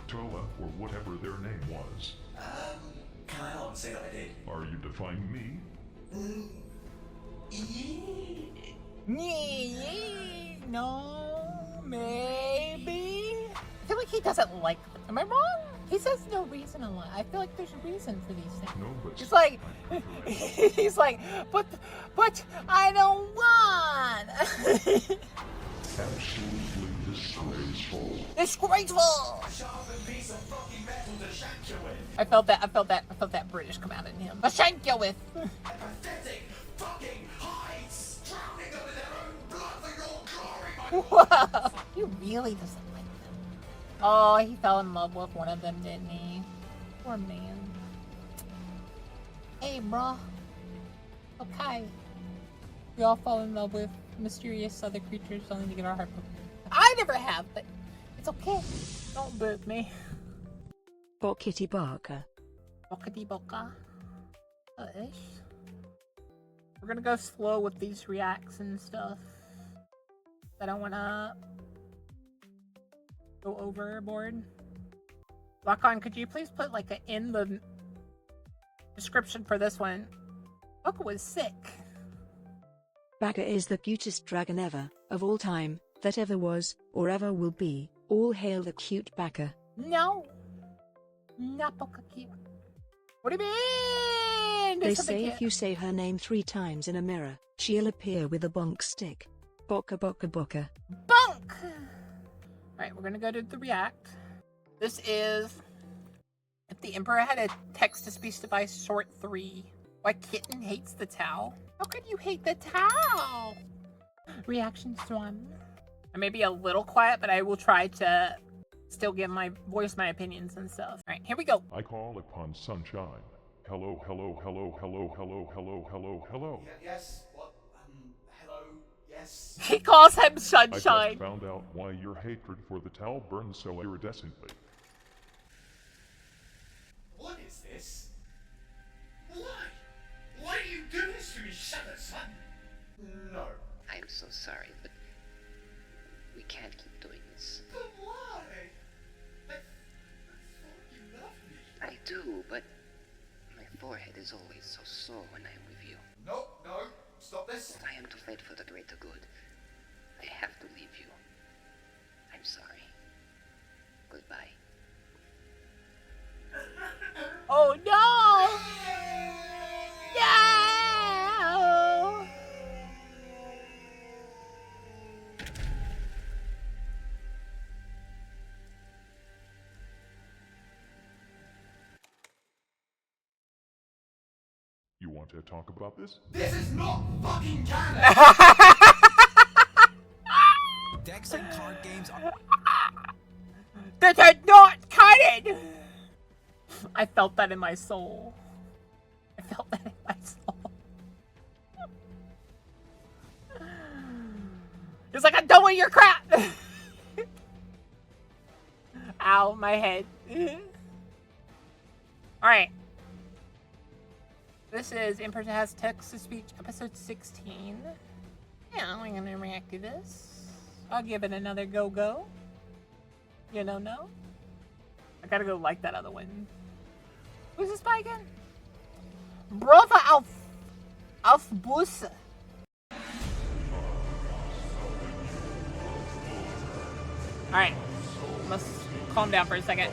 Tola, or whatever their name was. Can I not say that I did? Are you defying me? No, maybe. I feel like he doesn't like them. Am I wrong? He says no reason a lot. I feel like there's a reason for these things. No, but He's like, but I don't want. absolutely disgraceful. Disgraceful. A sharpened piece of fucking metal to shank you with. I felt that British come out in him. A shank you with. Pathetic fucking hides drowning them in their own blood for your glory, Whoa. He really doesn't like them. Oh, he fell in love with one of them, didn't he? Poor man. Hey, bro. Okay. We all fall in love with mysterious other creatures only to get our heart broken. I never have, but it's okay. Don't boot me. Bokitty Barker. Bokity boka. Ish. We're gonna go slow with these reacts and stuff. I don't wanna go overboard. Lock-on, could you please put like in the description for this one? Boka was sick. Baka is the cutest dragon ever, of all time, that ever was, or ever will be. All hail the cute Baka. No. Not Boka cute. What do you mean? They say if you say her name 3 times in a mirror, she'll appear with a bonk stick. Boka boka boka. Bunk! Alright, we're gonna go to the react. This is if the Emperor had a text-to-speech device short 3. Why Kitten hates the towel? How could you hate the towel? Reaction Swan. I may be a little quiet, but I will try to still give my voice my opinions and stuff. Alright, here we go. I call upon sunshine. Hello, hello, hello, hello, hello, hello, hello, hello. Yes, what? Hello, yes. He calls him I just Sunshine. found out why your hatred for the towel burns so iridescently. What is this? Why? Why do you do this to me, Shadow Son? No. I'm so sorry, but we can't keep doing this. But why? I thought you loved me. I do, but my forehead is always so sore when I am with you. No, no, stop this. I am to fight for the greater good. I have to leave you. I'm sorry. Goodbye. Oh no! No! You want to talk about this? This is not fucking canon! Decks and card games are... This is not cutting! I felt that in my soul. I felt that in my soul. It's like, I'm done with your crap! Ow, my head. Alright. This is Emperor Has Text-to-Speech, episode 16. Yeah, I'm gonna react to this. I'll give it another go-go. You know, no? I gotta go like that other one. Who's this by again? Bruva Alfabusa. Alright. Let's calm down for a second.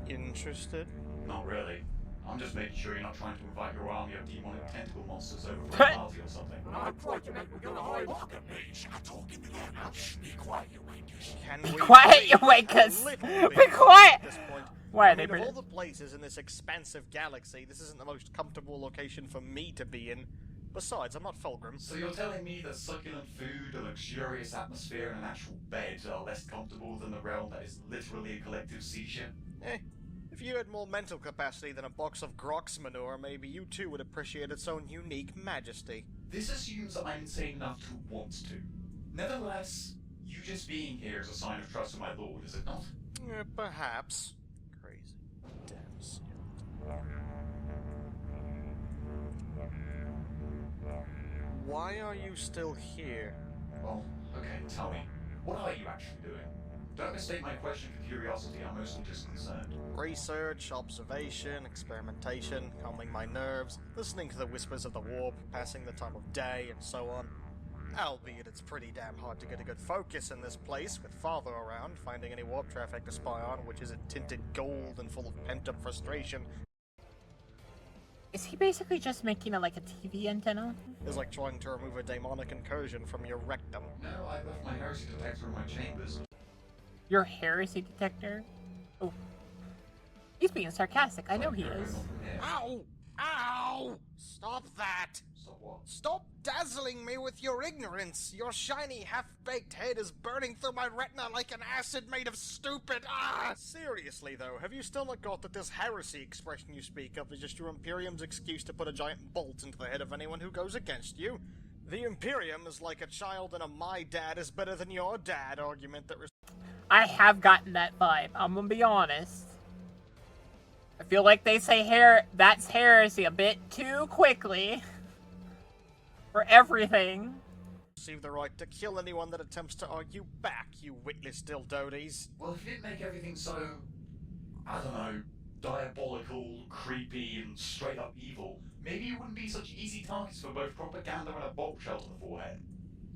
Interested? Not really. I'm just making sure you're not trying to invite your army of demonic tentacle monsters over for a party or something. Can we Be quiet, you wankers! Be quiet! At this point? Why I are they mean, of all British? the places in this expansive galaxy, this isn't the most comfortable location for me to be in. Besides, I'm not Fulgrim. So you're telling me that succulent food, a luxurious atmosphere, and an actual bed are less comfortable than the realm that is literally a collective seizure? If you had more mental capacity than a box of Grox manure, maybe you too would appreciate its own unique majesty. This assumes that I'm insane enough to want to. Nevertheless, You just being here is a sign of trust for my lord, is it not? Perhaps. Crazy. Damn skeleton. Why are you still here? Well, okay, tell me. What are you actually doing? Don't mistake my question for curiosity, I'm mostly just concerned. Research, observation, experimentation, calming my nerves, listening to the whispers of the warp, passing the time of day, and so on. Albeit it's pretty damn hard to get a good focus in this place, with Father around, finding any warp traffic to spy on, which isn't tinted gold and full of pent-up frustration. Is he basically just making it like a TV antenna? Is like trying to remove a demonic incursion from your rectum. No, I left my heresy detector in my chambers. Your heresy detector? Oh. He's being sarcastic. I know he is. Ow! Ow! Stop that! So what? Stop dazzling me with your ignorance! Your shiny, half-baked head is burning through my retina like an acid made of stupid— Ah! Seriously, though, have you still not got that this heresy expression you speak of is just your Imperium's excuse to put a giant bolt into the head of anyone who goes against you? The Imperium is like a child in a my dad is better than your dad argument that— I have gotten that vibe. I'm gonna be honest. I feel like they say that's heresy a bit too quickly. For everything. Receive the right to kill anyone that attempts to argue back, you witless dildodes. Well, if you didn't make everything so, I don't know, diabolical, creepy, and straight up evil, maybe you wouldn't be such easy targets for both propaganda and a bolt shell to the forehead.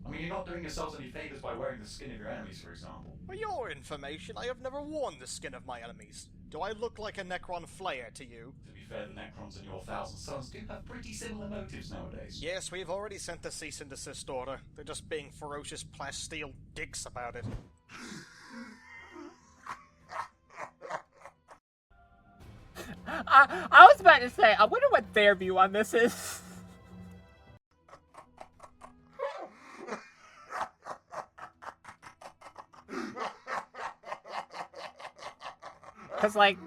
I mean, you're not doing yourselves any favors by wearing the skin of your enemies, for example. For your information, I have never worn the skin of my enemies. Do I look like a Necron Flayer to you? To be fair, the Necrons and your Thousand Sons do have pretty similar motives nowadays. Yes, we've already sent the cease and desist order. They're just being ferocious plasteel dicks about it. I was about to say, I wonder what their view on this is. Because, like,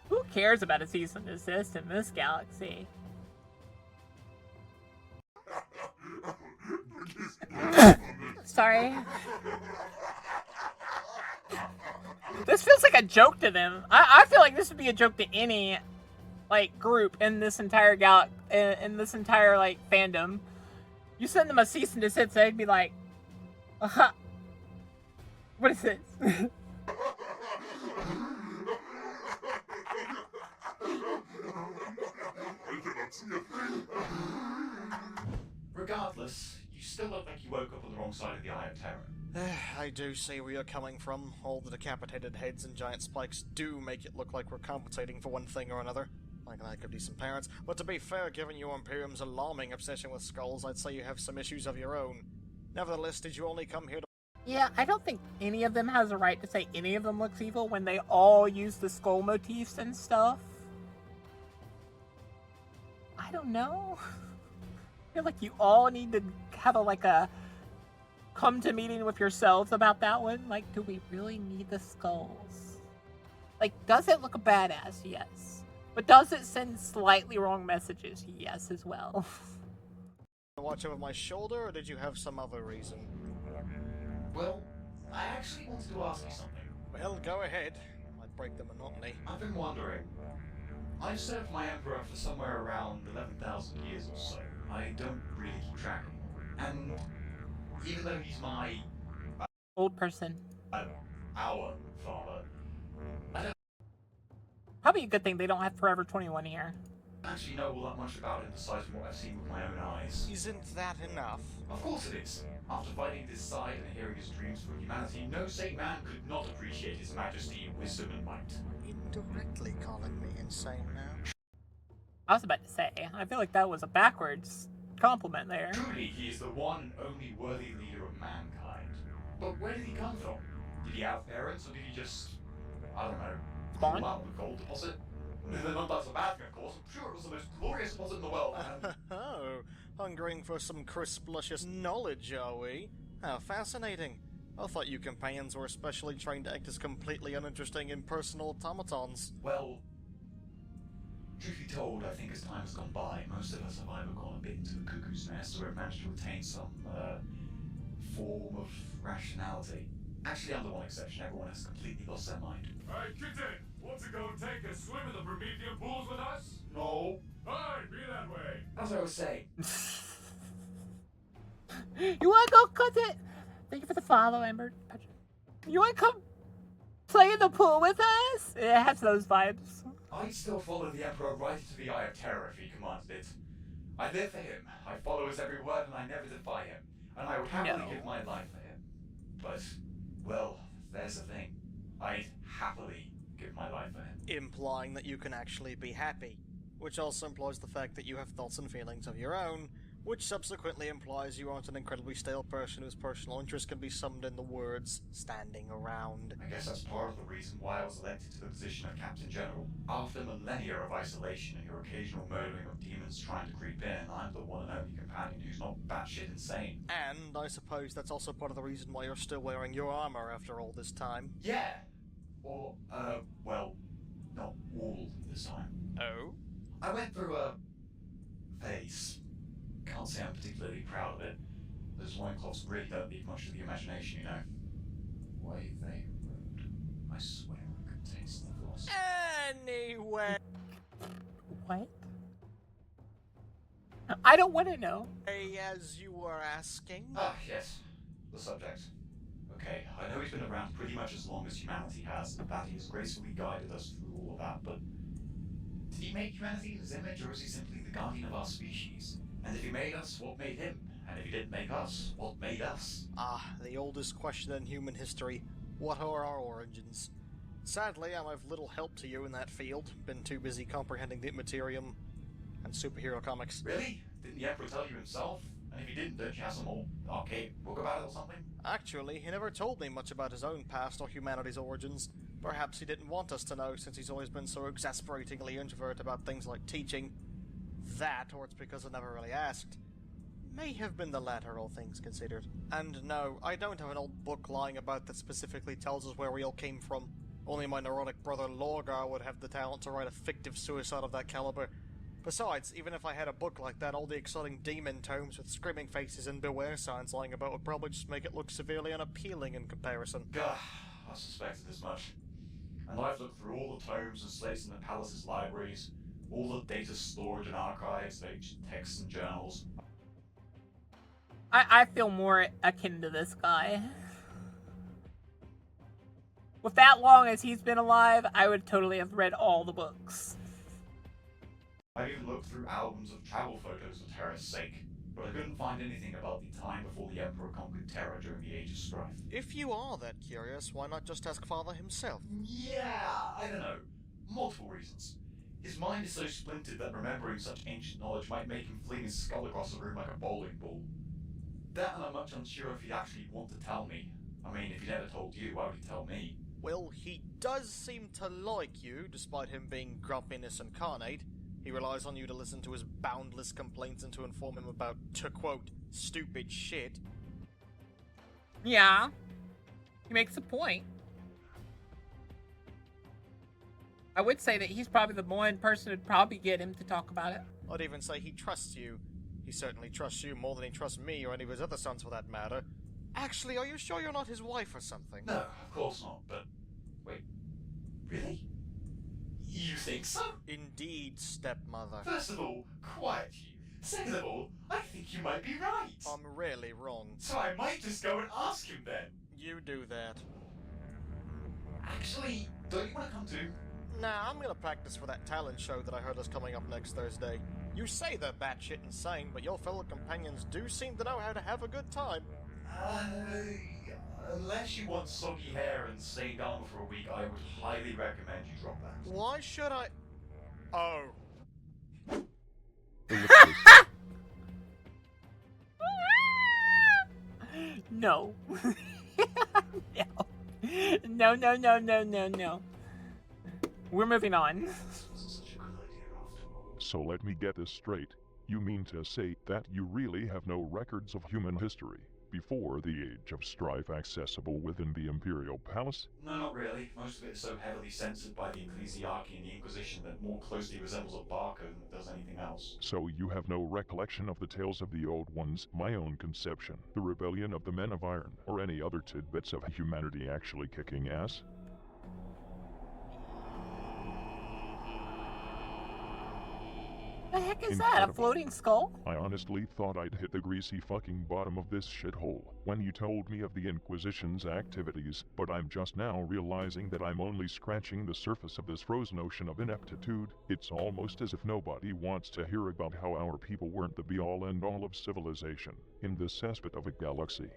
who cares about a cease and desist in this galaxy? Sorry. This feels like a joke to them. I feel like this would be a joke to any, like, group in this entire in this entire, like, fandom. You send them a cease and desist, they'd be like, what is this? Regardless, you still look like you woke up on the wrong side of the Eye of Terror. I do see where you're coming from. All the decapitated heads and giant spikes do make it look like we're compensating for one thing or another. Like lack of decent parents. But to be fair, given your Imperium's alarming obsession with skulls, I'd say you have some issues of your own. Nevertheless, did you only come here to— Yeah, I don't think any of them has a right to say any of them looks evil when they all use the skull motifs and stuff. I don't know. I feel like you all need to have a come to meeting with yourselves about that one. Like, do we really need the skulls? Like, does it look badass? Yes. But does it send slightly wrong messages? Yes, as well. watch over my shoulder, or did you have some other reason? Well, I actually wanted to ask you something. Well, go ahead. I'd break the monotony. I've been wondering. I've served my Emperor for somewhere around 11,000 years or so. I don't really keep track anymore. And even though he's my... Old person. our father, I don't Probably a good thing they don't have Forever 21 here. actually know all that much about him aside from what I've seen with my own eyes. Isn't that enough? Of course it is. After fighting this side and hearing his dreams for humanity, no sane man could not appreciate his majesty, wisdom, and might. Indirectly calling me insane now. I was about to say, I feel like that was a backwards compliment there. Truly, he is the one and only worthy leader of mankind. But where did he come from? Did he have parents, or did he just, I don't know, Spawn? pull out of a gold deposit? Not that's a bad thing, of course. I'm sure it was the most glorious deposit in the world, and... Oh, hungering for some crisp, luscious knowledge, are we? How fascinating. I thought you companions were especially trained to act as completely uninteresting impersonal automatons. Well, truth be told, I think as time has gone by, most of us have either gone a bit into the cuckoo's nest or have managed to retain some, form of rationality. Actually, under one exception, everyone has completely lost their mind. Hey, Kitten! Want to go and take a swim in the Promethean pools with us? No. Hi, be that way! As I was saying, You wanna go cut it? Thank you for the follow, Amber. You wanna come play in the pool with us? It has those vibes. I'd still follow the Emperor right into the Eye of Terror if he commanded it. I live for him, I follow his every word, and I never defy him. And I would happily give my life for him. But, well, there's the thing. I'd happily give my life for him. Implying that you can actually be happy, which also implies the fact that you have thoughts and feelings of your own, which subsequently implies you aren't an incredibly stale person whose personal interest can be summed in the words, standing around. I guess that's part of the reason why I was elected to the position of Captain General. After millennia of isolation and your occasional murdering of demons trying to creep in, I'm the one and only companion who's not batshit insane. And I suppose that's also part of the reason why you're still wearing your armor after all this time. Yeah. Or, well, not all this time. Oh? I went through a phase. Can't say I'm particularly proud of it. Those loincloths really don't leave much to the imagination, you know. Way they rude. I swear I could taste the floss. Anyway, What? I don't want to know. as you were asking... Ah, yes. The subject. Okay, I know he's been around pretty much as long as humanity has, and that he has gracefully guided us through all of that, but... Did he make humanity in his image, or is he simply the guardian of our species? And if he made us, what made him? And if he didn't make us, what made us? Ah, the oldest question in human history. What are our origins? Sadly, I'm of little help to you in that field. Been too busy comprehending the materium and superhero comics. Really? Didn't the Emperor tell you himself? And if he didn't, don't you have some old arcade book about it or something? Actually, he never told me much about his own past or humanity's origins. Perhaps he didn't want us to know, since he's always been so exasperatingly introvert about things like teaching. That, or it's because I never really asked. May have been the latter, all things considered. And no, I don't have an old book lying about that specifically tells us where we all came from. Only my neurotic brother Lorgar would have the talent to write a fictive suicide of that caliber. Besides, even if I had a book like that, all the exciting demon tomes with screaming faces and beware signs lying about would probably just make it look severely unappealing in comparison. Gah, I suspected as much. And I've looked through all the tomes and slates in the palace's libraries, all the data stored in archives of ancient texts and journals. I feel more akin to this guy. With that long as he's been alive, I would totally have read all the books. I even looked through albums of travel photos for Terra's sake, but I couldn't find anything about the time before the Emperor conquered Terra during the Age of Strife. If you are that curious, why not just ask Father himself? Yeah, I don't know. Multiple reasons. His mind is so splintered that remembering such ancient knowledge might make him fling his skull across the room like a bowling ball. That, and I'm much unsure if he'd actually want to tell me. I mean, if he never told you, why would he tell me? Well, he does seem to like you, despite him being grumpiness incarnate. He relies on you to listen to his boundless complaints and to inform him about, to quote, stupid shit. Yeah. He makes a point. I would say that he's probably the one person who'd probably get him to talk about it. I'd even say he trusts you. He certainly trusts you more than he trusts me or any of his other sons for that matter. Actually, are you sure you're not his wife or something? No, of course not, but... Wait, really? You think so? Indeed, stepmother. First of all, quiet you. Second of all, I think you might be right. I'm really wrong. So I might just go and ask him then. You do that. Actually, don't you want to come too? Nah, I'm gonna practice for that talent show that I heard is coming up next Thursday. You say they're batshit insane, but your fellow companions do seem to know how to have a good time. Unless you want soggy hair and stay down for a week, I would highly recommend you drop that. Why should I... Oh. No. No. No. We're moving on. So let me get this straight. You mean to say that you really have no records of human history, before the Age of Strife accessible within the Imperial Palace? No, not really. Most of it is so heavily censored by the Ecclesiarchy and the Inquisition that more closely resembles a barcode than it does anything else. So you have no recollection of the tales of the Old Ones, my own conception, the rebellion of the Men of Iron, or any other tidbits of humanity actually kicking ass? The heck is that? A Incredible. floating skull? I honestly thought I'd hit the greasy fucking bottom of this shithole when you told me of the Inquisition's activities, but I'm just now realizing that I'm only scratching the surface of this frozen ocean of ineptitude. It's almost as if nobody wants to hear about how our people weren't the be-all and all of civilization in this cesspit of a galaxy.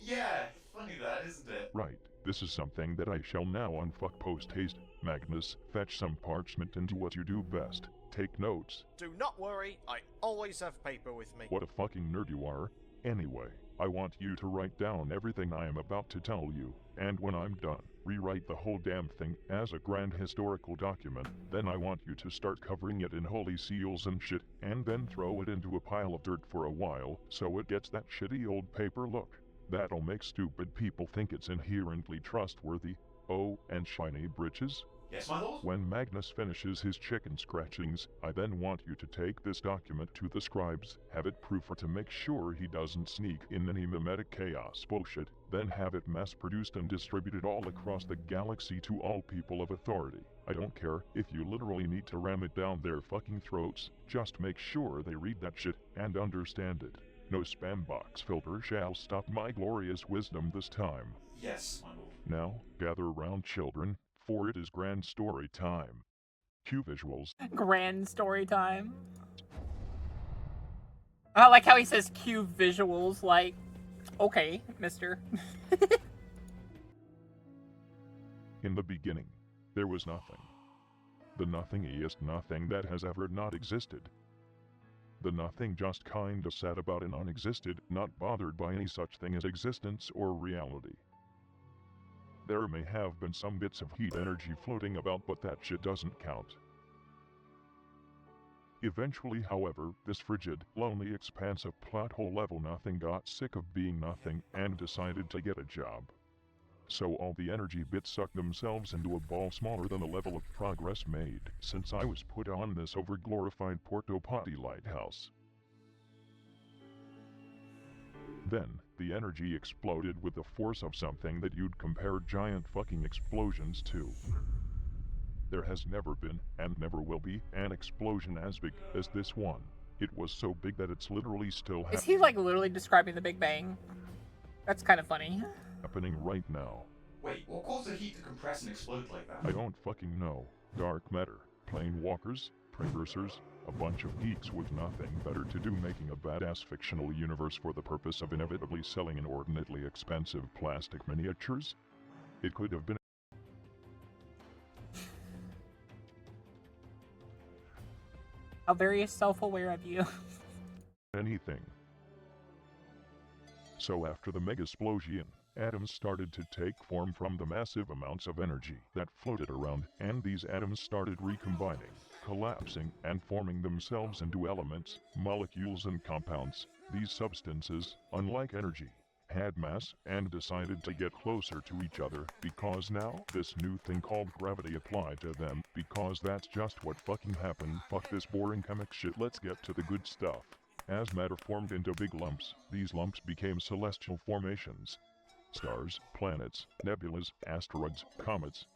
Yeah, funny that, isn't it? Right. This is something that I shall now unfuck post-haste. Magnus, fetch some parchment and do what you do best. Take notes. Do not worry, I always have paper with me. What a fucking nerd you are. Anyway, I want you to write down everything I am about to tell you, and when I'm done, rewrite the whole damn thing as a grand historical document. Then I want you to start covering it in holy seals and shit, and then throw it into a pile of dirt for a while, so it gets that shitty old paper look. That'll make stupid people think it's inherently trustworthy. Oh, and shiny britches? Yes, my lord? When Magnus finishes his chicken scratchings, I then want you to take this document to the scribes, have it proofed to make sure he doesn't sneak in any mimetic chaos bullshit, then have it mass-produced and distributed all across the galaxy to all people of authority. I don't care if you literally need to ram it down their fucking throats, just make sure they read that shit and understand it. No spam box filter shall stop my glorious wisdom this time. Yes, my lord. Now, gather around, children, for it is grand story time. Cue visuals. Grand story time. I like how he says cue visuals, like, okay, mister. In the beginning, there was nothing. The nothingest nothing that has ever not existed. The nothing just kinda sat about and unexisted, not bothered by any such thing as existence or reality. There may have been some bits of heat energy floating about, but that shit doesn't count. Eventually, however, this frigid, lonely expanse of plot hole level nothing got sick of being nothing and decided to get a job. So all the energy bits sucked themselves into a ball smaller than the level of progress made since I was put on this over-glorified Porto Potty lighthouse. Then, the energy exploded with the force of something that you'd compare giant fucking explosions to. There has never been, and never will be, an explosion as big as this one. It was so big that it's literally still Is he like literally describing the Big Bang? That's kind of funny. happening right now. Wait, what caused the heat to compress and explode like that? I don't fucking know. Dark matter, plane walkers, precursors, a bunch of geeks with nothing better to do making a badass fictional universe for the purpose of inevitably selling inordinately expensive plastic miniatures? It could have been How very self-aware of you. anything. So after the mega-splosion, atoms started to take form from the massive amounts of energy that floated around, and these atoms started recombining, collapsing, and forming themselves into elements, molecules, and compounds. These substances, unlike energy, had mass and decided to get closer to each other because now this new thing called gravity applied to them, because that's just what fucking happened. Fuck this boring chemic shit, let's get to the good stuff. As matter formed into big lumps, these lumps became celestial formations. Stars, planets, nebulas, asteroids, comets.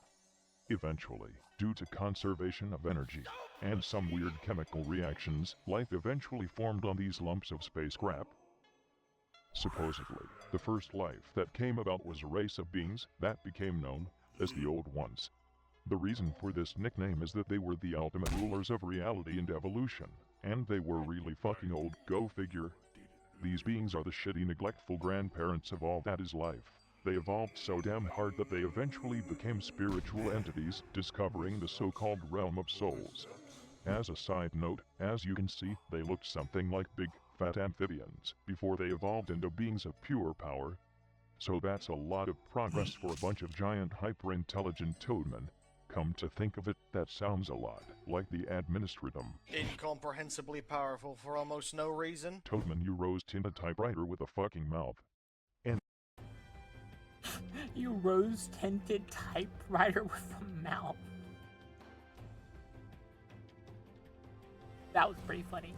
Eventually, due to conservation of energy and some weird chemical reactions, life eventually formed on these lumps of space scrap. Supposedly, the first life that came about was a race of beings that became known as the Old Ones. The reason for this nickname is that they were the ultimate rulers of reality and evolution, and they were really fucking old, go figure. These beings are the shitty, neglectful grandparents of all that is life. They evolved so damn hard that they eventually became spiritual entities, discovering the so-called realm of souls. As a side note, as you can see, they looked something like big, fat amphibians before they evolved into beings of pure power. So that's a lot of progress for a bunch of giant hyper-intelligent toadmen. Come to think of it, that sounds a lot like the administratum. Incomprehensibly powerful for almost no reason. Toadman, you rose-tinted typewriter with a fucking mouth. You rose-tinted typewriter with a mouth. That was pretty funny.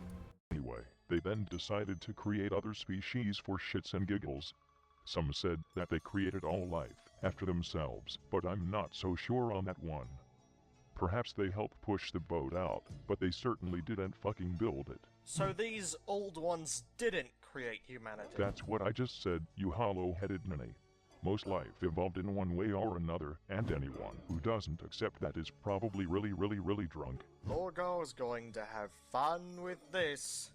Anyway, they then decided to create other species for shits and giggles. Some said that they created all life after themselves, but I'm not so sure on that one. Perhaps they helped push the boat out, but they certainly didn't fucking build it. So these old ones didn't create humanity. That's what I just said, you hollow-headed ninny. Most life evolved in one way or another, and anyone who doesn't accept that is probably really drunk. Lorgar's going to have fun with this.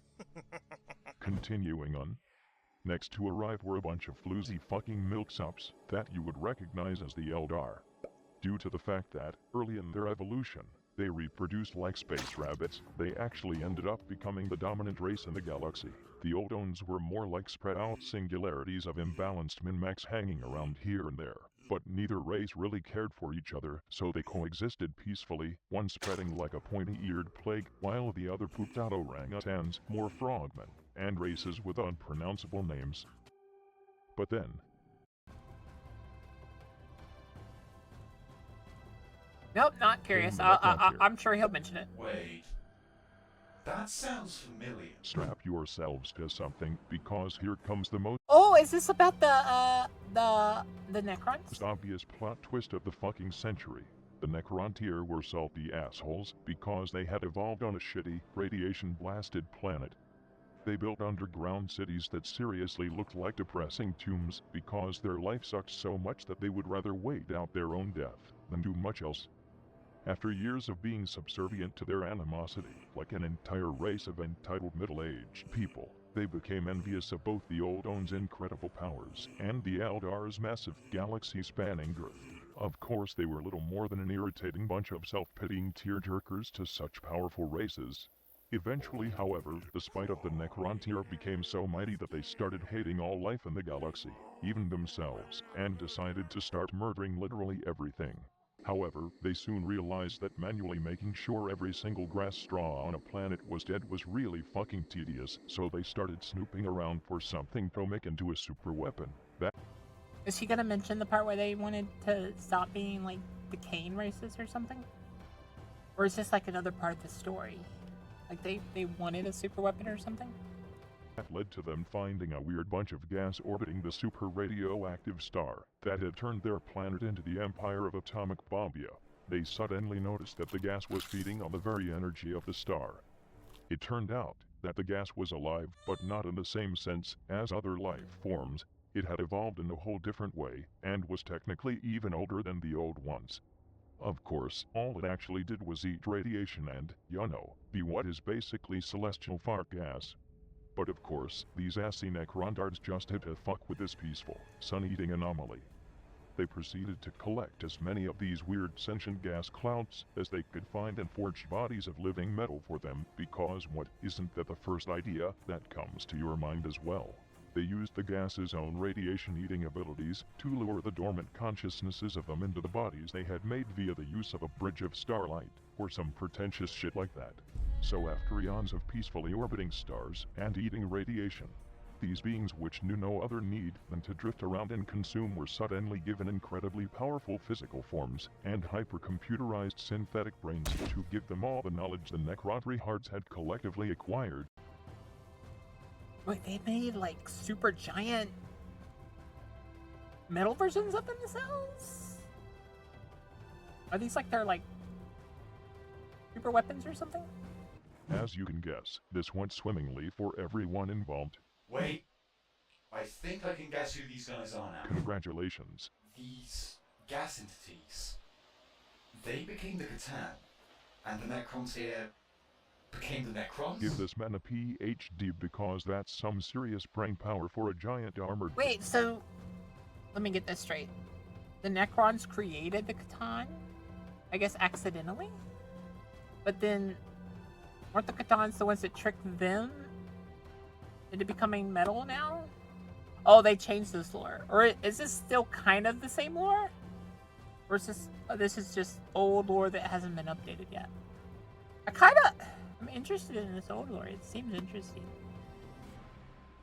Continuing on. Next to arrive were a bunch of floozy fucking milksops that you would recognize as the Eldar. Due to the fact that, early in their evolution, they reproduced like space rabbits, they actually ended up becoming the dominant race in the galaxy. The Oldones were more like spread-out singularities of imbalanced min-max hanging around here and there. But neither race really cared for each other, so they coexisted peacefully, one spreading like a pointy-eared plague, while the other pooped out orangutans, more frogmen, and races with unpronounceable names. But then, Nope, not curious. Came the Necrontyr. I'm sure he'll mention it. Wait. That sounds familiar. strap yourselves to something, because here comes the most Oh, is this about the Necrons? obvious plot twist of the fucking century. The Necrontyr were salty assholes because they had evolved on a shitty, radiation-blasted planet. They built underground cities that seriously looked like depressing tombs because their life sucked so much that they would rather wait out their own death than do much else. After years of being subservient to their animosity, like an entire race of entitled middle-aged people, they became envious of both the Oldones' incredible powers and the Eldar's massive galaxy-spanning girth. Of course, they were little more than an irritating bunch of self-pitying tearjerkers to such powerful races. Eventually, however, the spite of the Necrontyr became so mighty that they started hating all life in the galaxy, even themselves, and decided to start murdering literally everything. However, they soon realized that manually making sure every single grass straw on a planet was dead was really fucking tedious, so they started snooping around for something to make into a super weapon. That Is he gonna mention the part where they wanted to stop being like the Cain races or something? Or is this like another part of the story? Like they wanted a super weapon or something? led to them finding a weird bunch of gas orbiting the super radioactive star that had turned their planet into the empire of atomic bombia. They suddenly noticed that the gas was feeding on the very energy of the star. It turned out that the gas was alive, but not in the same sense as other life forms. It had evolved in a whole different way, and was technically even older than the old ones. Of course, all it actually did was eat radiation and, be what is basically celestial fart gas. But of course, these assy Necrondards just had to fuck with this peaceful, sun-eating anomaly. They proceeded to collect as many of these weird sentient gas clouds as they could find and forge bodies of living metal for them, because what isn't that the first idea that comes to your mind as well? They used the gas's own radiation-eating abilities to lure the dormant consciousnesses of them into the bodies they had made via the use of a bridge of starlight, or some pretentious shit like that. So after eons of peacefully orbiting stars and eating radiation, these beings which knew no other need than to drift around and consume were suddenly given incredibly powerful physical forms and hypercomputerized synthetic brains to give them all the knowledge the Necrontyrs had collectively acquired. Wait, they made like super giant metal versions of themselves? Are these like their like super weapons or something? As you can guess, this went swimmingly for everyone involved. Wait, I think I can guess who these guys are now. Congratulations. These gas entities. They became the Kitten, and the Necrontyr became the Necrons? Give this man a PhD because that's some serious brain power for a giant armored... Wait, so let me get this straight. The Necrons created the Kitten? I guess accidentally? But then, weren't the Kittens the ones that tricked them into becoming metal now? Oh, they changed this lore. Or is this still kind of the same lore? Or is this is just old lore that hasn't been updated yet? I'm interested in this old lore. It seems interesting.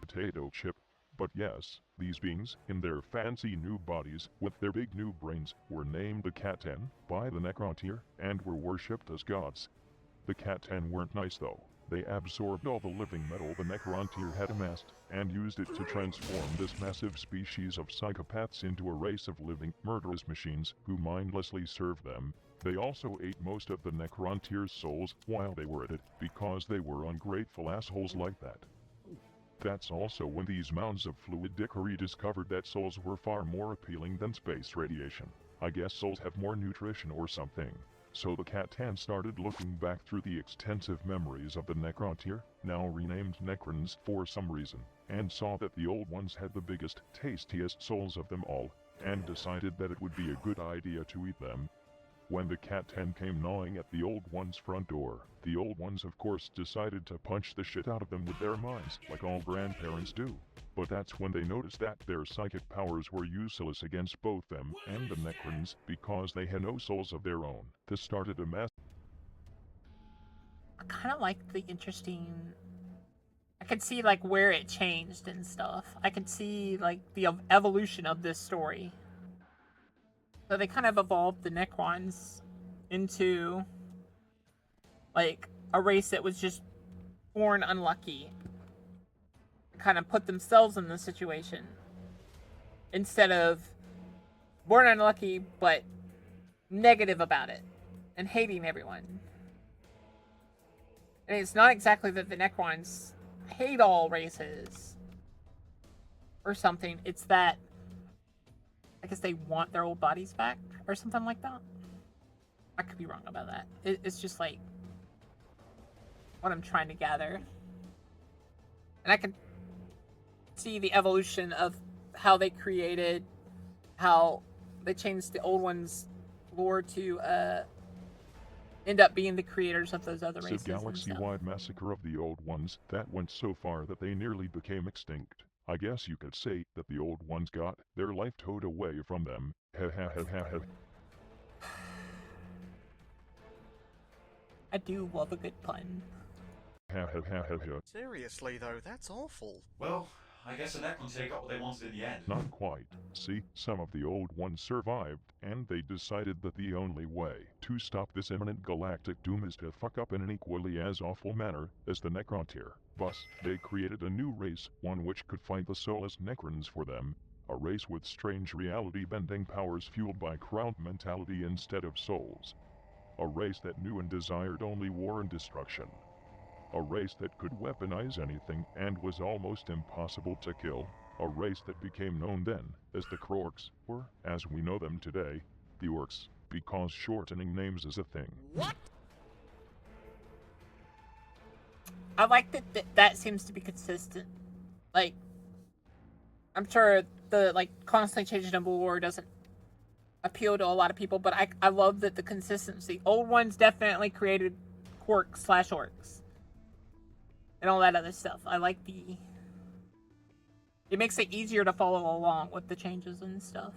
Potato chip. But yes, these beings, in their fancy new bodies, with their big new brains, were named the Kitten by the Necrontyr, and were worshipped as gods. The Kitten weren't nice though. They absorbed all the living metal the Necrontyr had amassed, and used it to transform this massive species of psychopaths into a race of living, murderous machines who mindlessly served them. They also ate most of the Necrontyr's souls while they were at it, because they were ungrateful assholes like that. That's also when these mounds of fluid dickery discovered that souls were far more appealing than space radiation. I guess souls have more nutrition or something. So the Kitten started looking back through the extensive memories of the Necrontyr, now renamed Necrons for some reason, and saw that the old ones had the biggest, tastiest souls of them all, and decided that it would be a good idea to eat them. When the Kitten came gnawing at the old one's front door, the old ones of course decided to punch the shit out of them with their minds, like all grandparents do. But that's when they noticed that their psychic powers were useless against both them and the Necrons, because they had no souls of their own. This started a mass. I kind of like the interesting... I could see, like, where it changed and stuff. I could see, like, the evolution of this story. So they kind of evolved the Necrons into, like, a race that was just born unlucky. Kind of put themselves in the situation. Instead of born unlucky, but negative about it. And hating everyone. And it's not exactly that the Necrons hate all races. Or something. It's that I guess they want their old bodies back, or something like that. I could be wrong about that. It's just like what I'm trying to gather. And I can see the evolution of how they created, how they changed the old ones' lore to end up being the creators of those other races. It's a galaxy-wide massacre of the old ones that went so far that they nearly became extinct. I guess you could say that the old ones got their life towed away from them. I do love a good pun. Seriously though, that's awful. Well, I guess the Necrontyr got what they wanted in the end. Not quite. See, some of the old ones survived, and they decided that the only way to stop this imminent galactic doom is to fuck up in an equally as awful manner as the Necrontyr. Thus, they created a new race, one which could fight the soulless Necrons for them. A race with strange reality-bending powers fueled by crowd mentality instead of souls. A race that knew and desired only war and destruction. A race that could weaponize anything and was almost impossible to kill. A race that became known then as the Krorks, or, as we know them today, the Orcs, because shortening names is a thing. What? I like that seems to be consistent. Like, I'm sure the, like, constantly changing of lore doesn't appeal to a lot of people, but I love that the consistency. Old ones definitely created Quarks/Orcs. And all that other stuff. I like the... It makes it easier to follow along with the changes and stuff.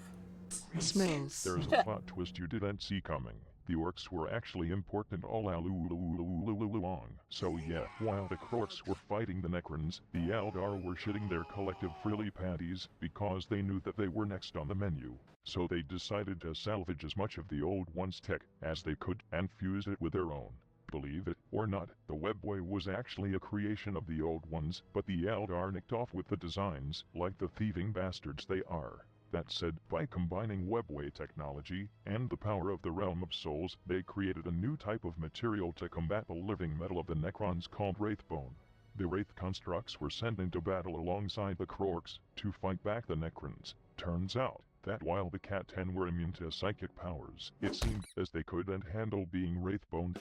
Smells. There's a plot twist you didn't see coming. The Orcs were actually important all along. So yeah, while the Krorks were fighting the Necrons, the Eldar were shitting their collective frilly panties because they knew that they were next on the menu. So they decided to salvage as much of the old ones' tech as they could and fuse it with their own. Believe it or not, the Webway was actually a creation of the old ones, but the Eldar nicked off with the designs, like the thieving bastards they are. That said, by combining Webway technology and the power of the Realm of Souls, they created a new type of material to combat the living metal of the Necrons called Wraithbone. The Wraith constructs were sent into battle alongside the Krorks to fight back the Necrons. Turns out that while the Kitten were immune to psychic powers, it seemed as they couldn't handle being Wraithboned.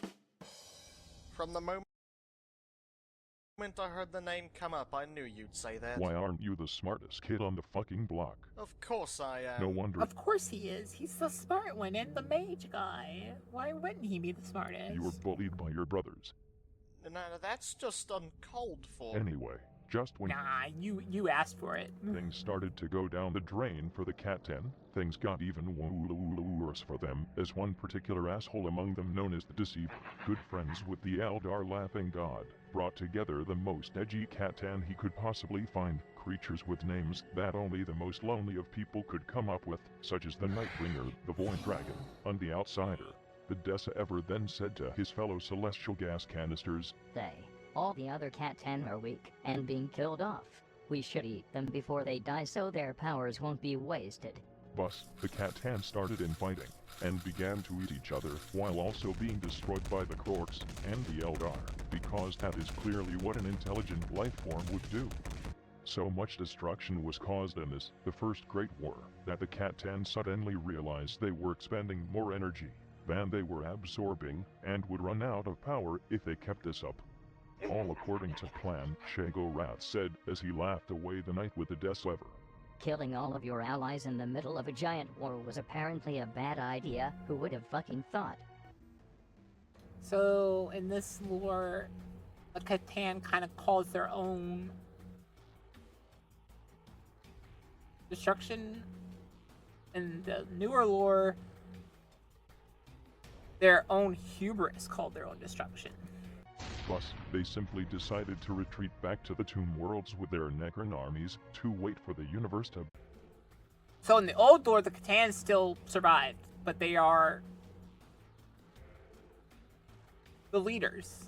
From the moment I heard the name come up, I knew you'd say that. Why aren't you the smartest kid on the fucking block? Of course I am. No wonder Of course he is. He's the smart one and the mage guy. Why wouldn't he be the smartest? you were bullied by your brothers. No, that's just uncalled for. Anyway, Just when Nah, you asked for it. things started to go down the drain for the Kitten, things got even worse for them, as one particular asshole among them known as the Deceiver, good friends with the Eldar Laughing God, brought together the most edgy Kitten he could possibly find, creatures with names that only the most lonely of people could come up with, such as the Nightbringer, the Void Dragon, and the Outsider. The Deceiver then said to his fellow celestial gas canisters, All the other Kitten are weak and being killed off. We should eat them before they die so their powers won't be wasted. Thus, the Kitten started infighting, and began to eat each other, while also being destroyed by the Krorks and the Eldar, because that is clearly what an intelligent life form would do. So much destruction was caused in this, the first Great War, that the Kitten suddenly realized they were expending more energy than they were absorbing, and would run out of power if they kept this up. All according to plan, Shagorath said as he laughed away the night with the Deceiver. Killing all of your allies in the middle of a giant war was apparently a bad idea. Who would have fucking thought? So, in this lore, the Kitten kind of calls their own destruction. In the newer lore, their own hubris called their own destruction. Thus, they simply decided to retreat back to the Tomb Worlds with their Necron armies to wait for the universe to... So in the old lore, the Kitten still survived, but they are the leaders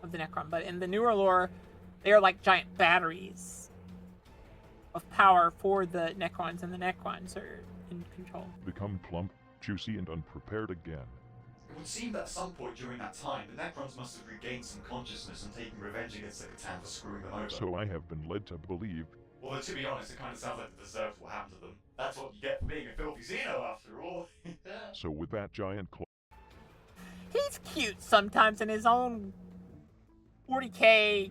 of the Necron. But in the newer lore, they are like giant batteries of power for the Necrons, and the Necrons are in control. become plump, juicy, and unprepared again. It would seem that at some point during that time, the Necrons must have regained some consciousness and taken revenge against the Kitten for screwing them over. So I have been led to believe... Although, to be honest, it kind of sounds like they deserved what happened to them. That's what you get for being a filthy Xeno, after all. So with that giant He's cute sometimes in his own 40k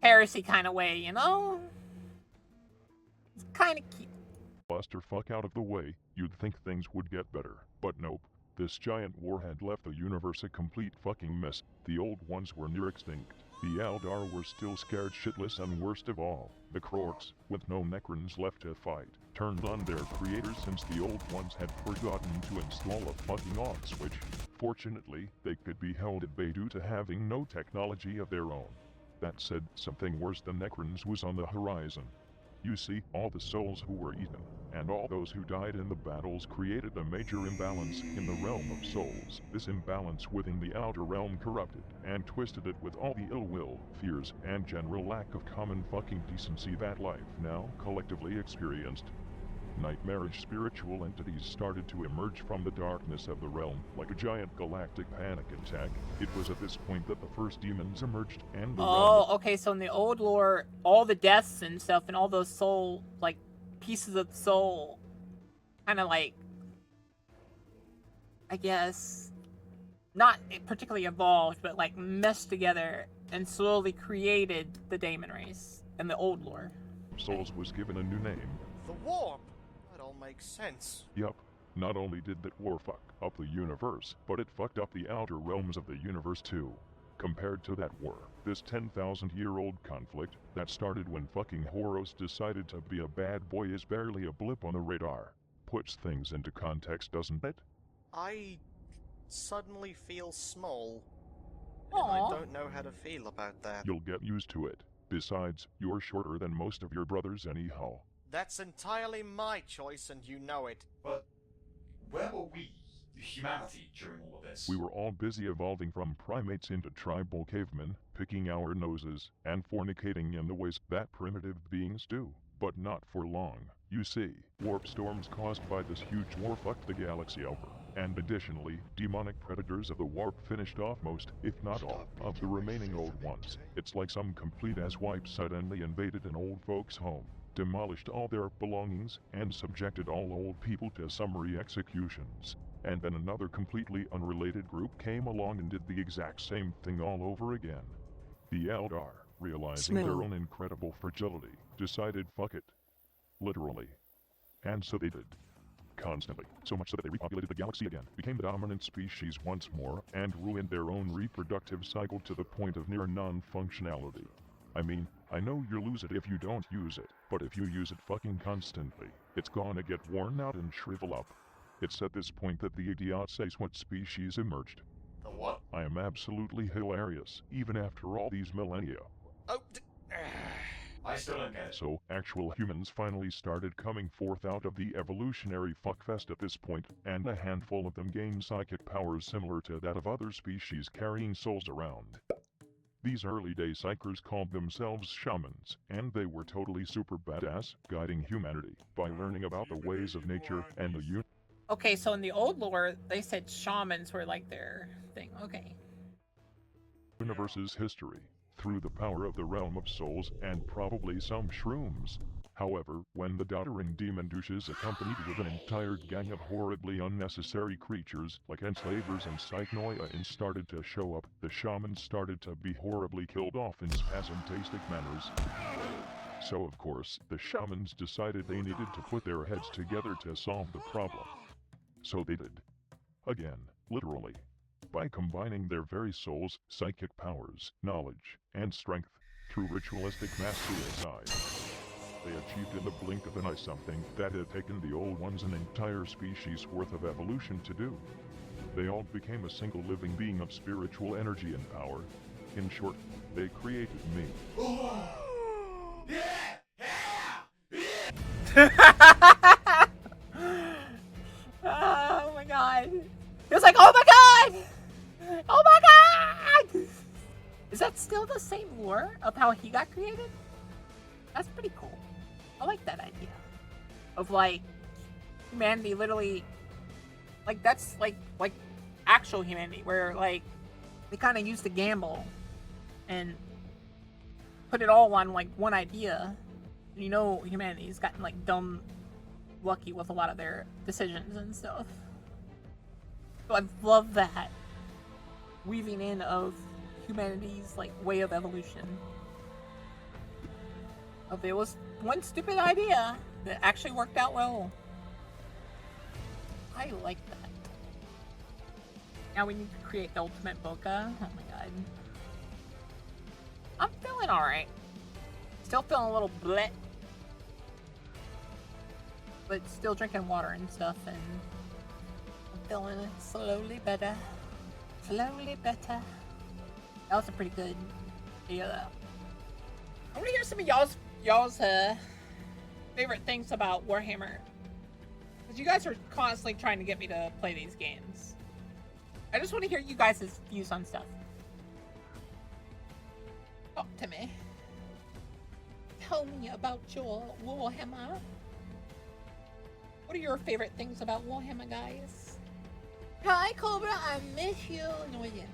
heresy kind of way, you know? He's kind of cute. clusterfuck out of the way, you'd think things would get better. But nope. This giant war had left the universe a complete fucking mess. The old ones were near extinct. The Eldar were still scared shitless, and worst of all, the Krorks, with no Necrons left to fight, turned on their creators since the old ones had forgotten to install a fucking on switch. Fortunately, they could be held at bay due to having no technology of their own. That said, something worse than Necrons was on the horizon. You see, all the souls who were eaten, and all those who died in the battles created a major imbalance in the realm of souls. This imbalance within the outer realm corrupted and twisted it with all the ill will, fears, and general lack of common fucking decency that life now collectively experienced. Nightmarish spiritual entities started to emerge from the darkness of the realm, like a giant galactic panic attack. It was at this point that the first demons emerged, and the realm... Okay, so in the old lore, all the deaths and stuff, and all those soul, like, pieces of soul, kind of like, I guess, not particularly evolved, but like meshed together and slowly created the Daemon race in the old lore. Souls was given a new name. The warp? That all makes sense. Yup. Not only did that war fuck up the universe, but it fucked up the outer realms of the universe too. Compared to that war, this 10,000-year-old conflict that started when fucking Horus decided to be a bad boy is barely a blip on the radar. Puts things into context, doesn't it? I suddenly feel small. Aw. And I don't know how to feel about that. You'll get used to it. Besides, you're shorter than most of your brothers anyhow. That's entirely my choice, and you know it. But where were we, humanity, during all of this? We were all busy evolving from primates into tribal cavemen, picking our noses, and fornicating in the ways that primitive beings do. But not for long. You see, warp storms caused by this huge war fucked the galaxy over. And additionally, demonic predators of the warp finished off most, if not all, of the remaining old ones. It's like some complete-ass wipe suddenly invaded an old folks' home, demolished all their belongings, and subjected all old people to summary executions. And then another completely unrelated group came along and did the exact same thing all over again. The Eldar, realizing their Smell. own incredible fragility, decided fuck it. Literally. And so they did. constantly, so much so that they repopulated the galaxy again, became the dominant species once more, and ruined their own reproductive cycle to the point of near non-functionality. I mean, I know you'll lose it if you don't use it, but if you use it fucking constantly, it's gonna get worn out and shrivel up. It's at this point that the idiot says what species emerged. The what? I am absolutely hilarious, even after all these millennia. Oh, I still don't get it. So, actual humans finally started coming forth out of the evolutionary fuckfest at this point, and a handful of them gained psychic powers similar to that of other species carrying souls around. These early day psychers called themselves shamans, and they were totally super badass, guiding humanity by learning about the ways of nature and the universe. Okay, so in the old lore, they said shamans were like their thing. Okay. Universe's history, through the power of the realm of souls and probably some shrooms. However, when the doddering demon douches accompanied with an entire gang of horribly unnecessary creatures like enslavers and psychnoia started to show up, the shamans started to be horribly killed off in spasmtastic manners. So of course, the shamans decided they needed to put their heads together to solve the problem. So they did. Again, literally. By combining their very souls, psychic powers, knowledge, and strength, through ritualistic mass suicide. They achieved in the blink of an eye something that had taken the old ones an entire species worth of evolution to do. They all became a single living being of spiritual energy and power. In short, they created me. Oh my god. He was like, oh my god! Oh my god! Is that still the same lore of how he got created? That's pretty cool. I like that idea. Of like, humanity literally, like that's like actual humanity, where like, they kind of used to gamble and put it all on like one idea. You know, humanity's gotten like dumb lucky with a lot of their decisions and stuff. So I love that weaving in of humanity's like way of evolution. If it was one stupid idea that actually worked out well. I like that. Now we need to create the ultimate boka. Oh my god. I'm feeling alright. Still feeling a little bleh. But still drinking water and stuff, and I'm feeling slowly better. Slowly better. That was a pretty good video though. I want to hear some of y'all's favorite things about Warhammer. Because you guys are constantly trying to get me to play these games. I just want to hear you guys' views on stuff. Talk to me. Tell me about your Warhammer. What are your favorite things about Warhammer, guys? Hi, Cobra. I miss you. No, again.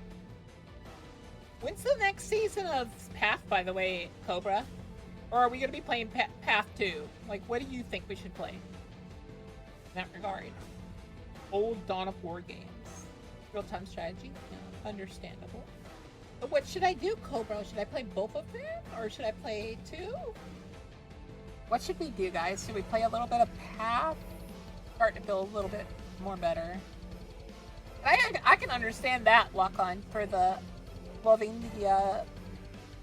When's the next season of Path, by the way, Cobra? Or are we going to be playing Path 2? Like, what do you think we should play in that regard? Old Dawn of War games. Real-time strategy? Yeah, understandable. But what should I do, Cobra? Should I play both of them? Or should I play 2? What should we do, guys? Should we play a little bit of Path? Starting to feel a little bit more better. I can understand that, Lock-On, for the loving the,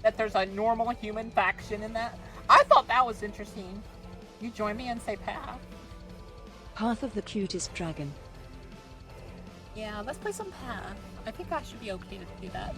that there's a normal human faction in that. I thought that was interesting. You join me and say Path. Path of the Cutest Dragon. Yeah, let's play some Path. I think I should be okay to do that.